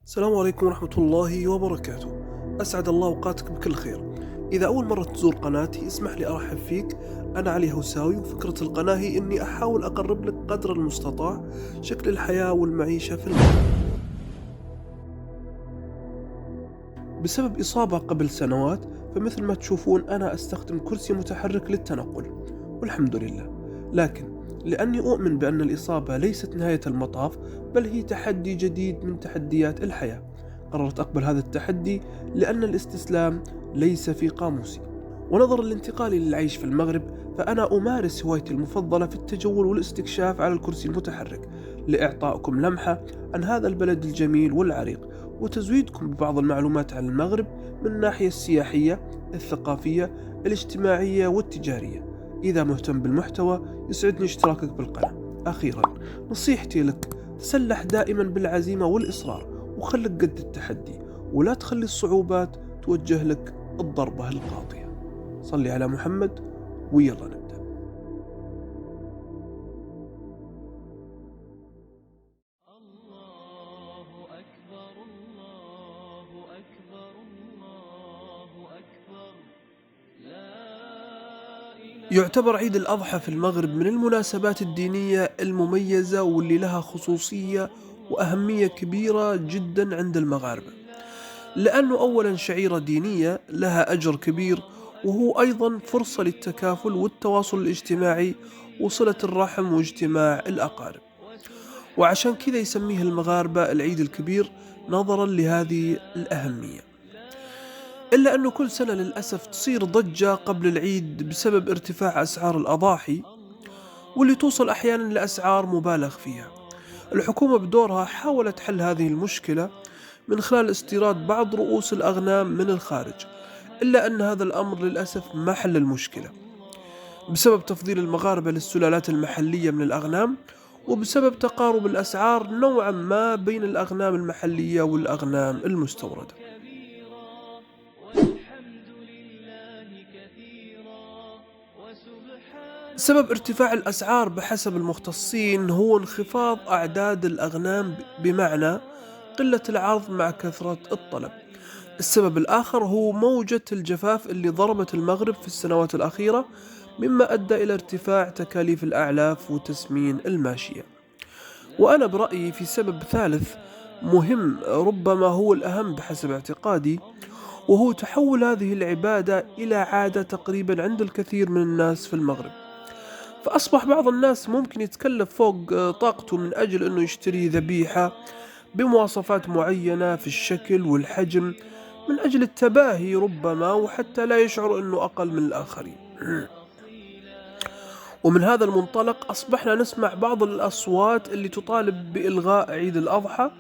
السلام عليكم ورحمة الله وبركاته. أسعد الله أوقاتك بكل خير. إذا أول مرة تزور قناتي اسمح لي أرحب فيك. أنا علي هوساوي، وفكرة القناة هي إني أحاول أقرب لك قدر المستطاع شكل الحياة والمعيشة في المغرب. بسبب إصابة قبل سنوات، فمثل ما تشوفون أنا أستخدم كرسي متحرك للتنقل، والحمد لله. لكن لأني أؤمن بأن الإصابة ليست نهاية المطاف، بل هي تحدي جديد من تحديات الحياة، قررت أقبل هذا التحدي لأن الاستسلام ليس في قاموسي. ونظرا لانتقالي للعيش في المغرب، فأنا أمارس هوايتي المفضلة في التجول والاستكشاف على الكرسي المتحرك، لإعطائكم لمحة عن هذا البلد الجميل والعريق، وتزويدكم ببعض المعلومات عن المغرب من الناحية السياحية، الثقافية، الاجتماعية والتجارية. إذا مهتم بالمحتوى يسعدني اشتراكك بالقناة. أخيرا، نصيحتي لك: تسلح دائما بالعزيمة والإصرار، وخلك قد التحدي، ولا تخلي الصعوبات توجه لك الضربة القاضية. صلي على محمد، ويلا نبدأ. الله أكبر الله أكبر الله أكبر لا إله. يعتبر عيد الأضحى في المغرب من المناسبات الدينية المميزة، واللي لها خصوصية وأهمية كبيرة جدا عند المغاربة، لأنه أولا شعيرة دينية لها أجر كبير، وهو أيضا فرصة للتكافل والتواصل الاجتماعي وصلة الرحم واجتماع الأقارب. وعشان كذا يسميه المغاربة العيد الكبير نظرا لهذه الأهمية. إلا أنه كل سنة للأسف تصير ضجة قبل العيد بسبب ارتفاع أسعار الأضاحي، واللي توصل أحيانا لأسعار مبالغ فيها. الحكومة بدورها حاولت حل هذه المشكلة من خلال استيراد بعض رؤوس الأغنام من الخارج، إلا أن هذا الأمر للأسف ما حل المشكلة، بسبب تفضيل المغاربة للسلالات المحلية من الأغنام، وبسبب تقارب الأسعار نوعا ما بين الأغنام المحلية والأغنام المستوردة. كبيرا والحمد لله كثيرا وسبحان سبب ارتفاع الأسعار بحسب المختصين هو انخفاض أعداد الأغنام، بمعنى قلة العرض مع كثرة الطلب. السبب الآخر هو موجة الجفاف اللي ضربت المغرب في السنوات الأخيرة، مما أدى إلى ارتفاع تكاليف الأعلاف وتسمين الماشية. وأنا برأيي في سبب ثالث مهم، ربما هو الأهم بحسب اعتقادي، وهو تحول هذه العبادة إلى عادة تقريبا عند الكثير من الناس في المغرب. فأصبح بعض الناس ممكن يتكلف فوق طاقته من أجل أنه يشتري ذبيحة بمواصفات معينة في الشكل والحجم، من أجل التباهي ربما، وحتى لا يشعر أنه أقل من الآخرين. ومن هذا المنطلق أصبحنا نسمع بعض الأصوات اللي تطالب بإلغاء عيد الأضحى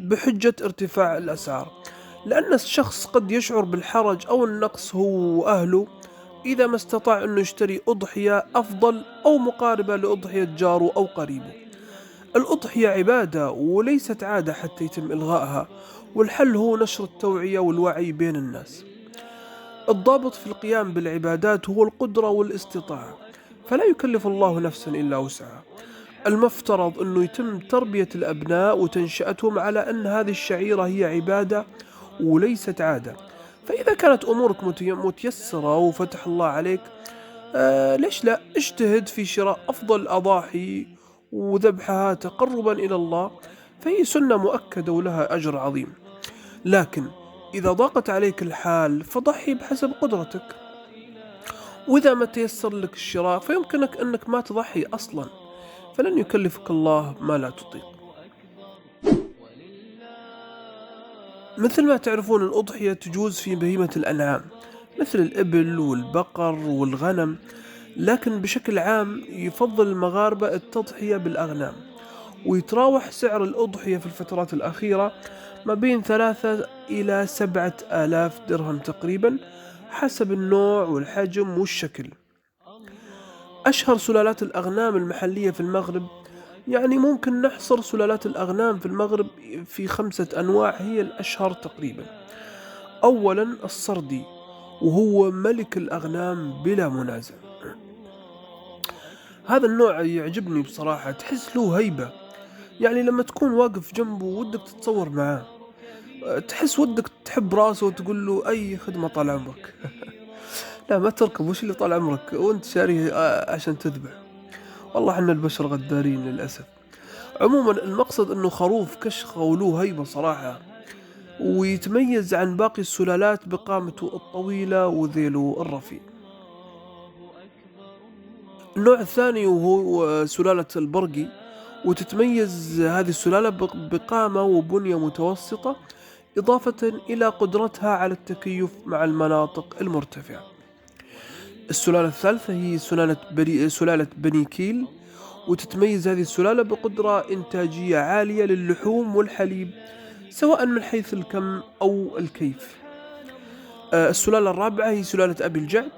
بحجة ارتفاع الأسعار، لأن الشخص قد يشعر بالحرج أو النقص هو وأهله إذا ما استطاع أنه يشتري أضحية أفضل أو مقاربة لأضحية جاره أو قريبه. الأضحية عبادة وليست عادة حتى يتم إلغائها، والحل هو نشر التوعية والوعي بين الناس. الضابط في القيام بالعبادات هو القدرة والاستطاعة، فلا يكلف الله نفسا إلا وسعها. المفترض أنه يتم تربية الأبناء وتنشئتهم على أن هذه الشعيرة هي عبادة وليست عادة. فإذا كانت أمورك متيسرة وفتح الله عليك، ليش لا اجتهد في شراء أفضل الأضاحي وذبحها تقربا إلى الله، فهي سنة مؤكدة ولها أجر عظيم. لكن إذا ضاقت عليك الحال فضحي بحسب قدرتك، وإذا ما تيسر لك الشراء فيمكنك أنك ما تضحي أصلا، فلن يكلفك الله ما لا تطيق. مثل ما تعرفون، الأضحية تجوز في بهيمة الأنعام مثل الإبل والبقر والغنم، لكن بشكل عام يفضل المغاربة التضحية بالأغنام. ويتراوح سعر الأضحية في الفترات الأخيرة ما بين 3 إلى 7 آلاف درهم تقريبا، حسب النوع والحجم والشكل. أشهر سلالات الأغنام المحلية في المغرب، يعني ممكن نحصر سلالات الأغنام في المغرب في 5 أنواع هي الأشهر تقريبا. أولا الصردي، وهو ملك الأغنام بلا منازع. هذا النوع يعجبني بصراحة، تحس له هيبة، يعني لما تكون واقف جنبه ودك تتصور معاه. تحس ودك تحب راسه وتقول له أي خدمة طال عمرك. لا ما تركب، وش اللي طال عمرك وانت شاريه عشان تذبح؟ والله احنا البشر غدارين للأسف. عموما المقصد انه خروف كشخة وله هيبة صراحة، ويتميز عن باقي السلالات بقامته الطويلة وذيله الرفيع. النوع الثاني وهو سلالة البرقي، وتتميز هذه السلالة بقامة وبنية متوسطة، إضافة إلى قدرتها على التكيف مع المناطق المرتفعة. السلالة الثالثة هي سلالة بني كيل، وتتميز هذه السلالة بقدرة إنتاجية عالية للحوم والحليب، سواء من حيث الكم أو الكيف. السلالة الرابعة هي سلالة أبي الجعد،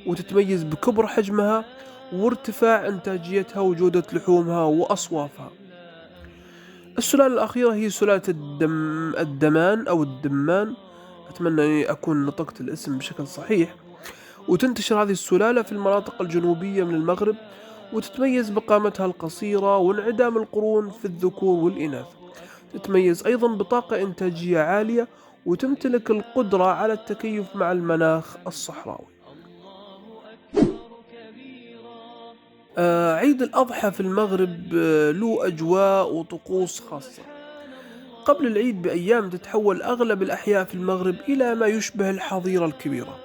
وتتميز بكبر حجمها وارتفاع إنتاجيتها وجودة لحومها وأصوافها. السلالة الأخيرة هي سلالة الدمان أو الدمان، أتمنى أني أكون نطقت الاسم بشكل صحيح. وتنتشر هذه السلالة في المناطق الجنوبية من المغرب، وتتميز بقامتها القصيرة وانعدام القرون في الذكور والإناث. تتميز أيضا بطاقة إنتاجية عالية، وتمتلك القدرة على التكيف مع المناخ الصحراوي. عيد الأضحى في المغرب له أجواء وطقوس خاصة. قبل العيد بأيام تتحول أغلب الأحياء في المغرب إلى ما يشبه الحظيرة الكبيرة،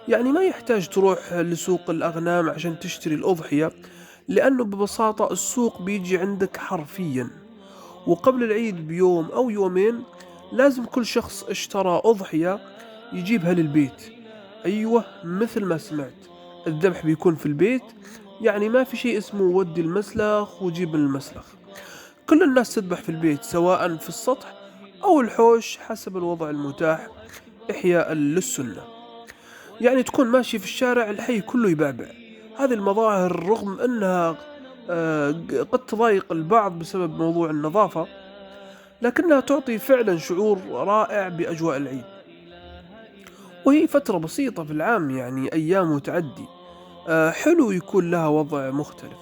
يعني ما يحتاج تروح لسوق الأغنام عشان تشتري الأضحية، لأنه ببساطة السوق بيجي عندك حرفيا. وقبل العيد بيوم أو يومين لازم كل شخص اشترى أضحية يجيبها للبيت. أيوة مثل ما سمعت، الذبح بيكون في البيت، يعني ما في شيء اسمه ودي المسلخ وجيب من المسلخ. كل الناس تذبح في البيت، سواء في السطح أو الحوش حسب الوضع المتاح، إحياء للسنة. يعني تكون ماشي في الشارع الحي كله يبعبع. هذه المظاهر رغم أنها قد تضايق البعض بسبب موضوع النظافة، لكنها تعطي فعلا شعور رائع بأجواء العيد. وهي فترة بسيطة في العام، يعني أيام وتعدي، حلو يكون لها وضع مختلف.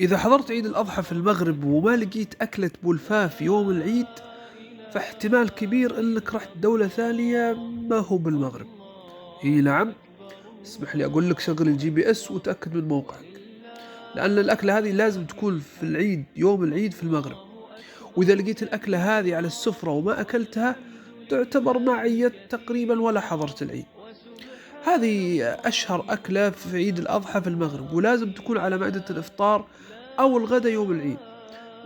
إذا حضرت عيد الأضحى في المغرب وما لقيت أكلة بولفاف يوم العيد، فاحتمال كبير أنك رحت دولة ثانية ما هو بالمغرب. هي نعم، اسمح لي أقول لك شغل الGPS وتأكد من موقعك، لأن الأكلة هذه لازم تكون في العيد يوم العيد في المغرب. وإذا لقيت الأكلة هذه على السفرة وما أكلتها، تعتبر ما عيت تقريبا ولا حضرت العيد. هذه أشهر أكلة في عيد الأضحى في المغرب، ولازم تكون على مائدة الإفطار أو الغداء يوم العيد.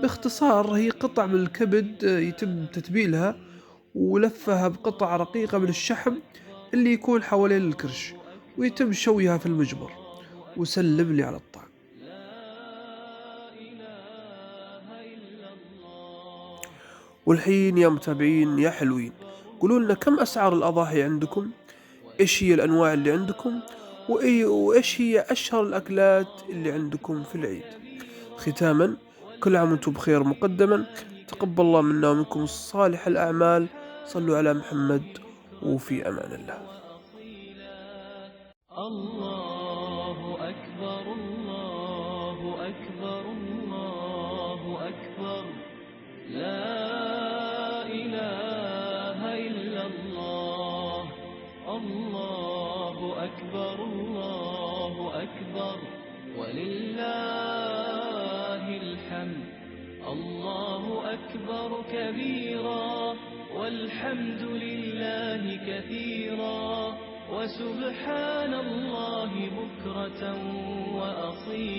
باختصار هي قطع من الكبد يتم تتبيلها ولفها بقطع رقيقة من الشحم اللي يكون حوالين الكرش، ويتم شويها في المجمر. وسلم لي على الطعم. والحين يا متابعين يا حلوين، قولوا لنا كم أسعار الأضاحي عندكم؟ إيش هي الأنواع اللي عندكم؟ وإيش هي أشهر الأكلات اللي عندكم في العيد؟ ختاما، كل عام وانتم بخير مقدما، تقبل الله منا ومنكم صالح الأعمال، صلوا على محمد، وفي أمان الله. الله أكبر الله أكبر الله أكبر، لا إله إلا الله. الله أكبر الله أكبر، ولله الحمد. الله أكبر كبيرا، والحمد لله كثيرا، وسبحان الله بكرة وأصيلا.